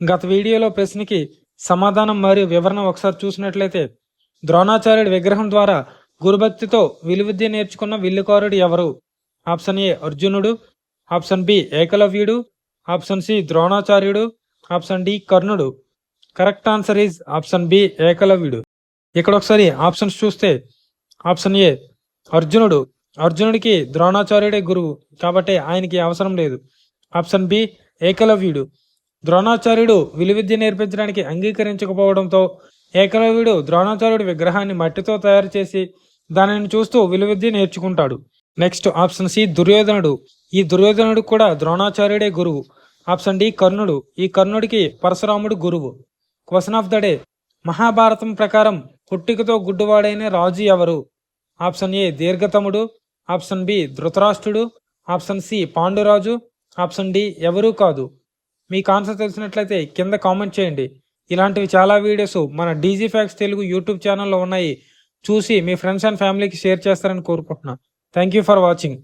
గత వీడియోలో ప్రశ్నకి సమాధానం మరియు వివరణ ఒకసారి చూసినట్లయితే, ద్రోణాచార్యుడి విగ్రహం ద్వారా గురుభక్తితో విలువిద్య నేర్చుకున్న విల్లుకారుడు ఎవరు? ఆప్షన్ ఏ అర్జునుడు, ఆప్షన్ బి ఏకలవ్యుడు, ఆప్షన్ సి ద్రోణాచార్యుడు, ఆప్షన్ డి కర్ణుడు. Correct answer is option B ఏకలవ్యుడు. ఇక్కడ ఒకసారి ఆప్షన్స్ చూస్తే, ఆప్షన్ ఏ అర్జునుడు, అర్జునుడికి ద్రోణాచార్యుడే గురువు కాబట్టి ఆయనకి అవసరం లేదు. ఆప్షన్ బి ఏకలవ్యుడు, ద్రోణాచార్యుడు విలువిద్య నేర్పించడానికి అంగీకరించకపోవడంతో ఏకలవ్యుడు ద్రోణాచార్యుడి విగ్రహాన్ని మట్టితో తయారు చేసి దానిని చూస్తూ విలువిద్య నేర్చుకుంటాడు. నెక్స్ట్ ఆప్షన్ సి దుర్యోధనుడు, ఈ దుర్యోధనుడు కూడా ద్రోణాచార్యుడే గురువు. ఆప్షన్ డి కర్ణుడు, ఈ కర్ణుడికి పరశురాముడు గురువు. Question of the day, Mahabharatam ప్రకారం పుట్టికతో గుడ్డువాడైన రాజు ఎవరు? ఆప్షన్ ఏ దీర్ఘతముడు, ఆప్షన్ బి ధృతరాష్ట్రుడు, option C Panduraju, option D ఎవరూ కాదు. మీకు ఆన్సర్ తెలిసినట్లయితే కింద కామెంట్ చేయండి. ఇలాంటివి చాలా వీడియోస్ మన డీజీ ఫ్యాక్ట్స్ తెలుగు యూట్యూబ్ ఛానల్లో ఉన్నాయి. చూసి మీ ఫ్రెండ్స్ అండ్ ఫ్యామిలీకి షేర్ చేస్తారని కోరుకుంటున్నాను. Thank you for watching.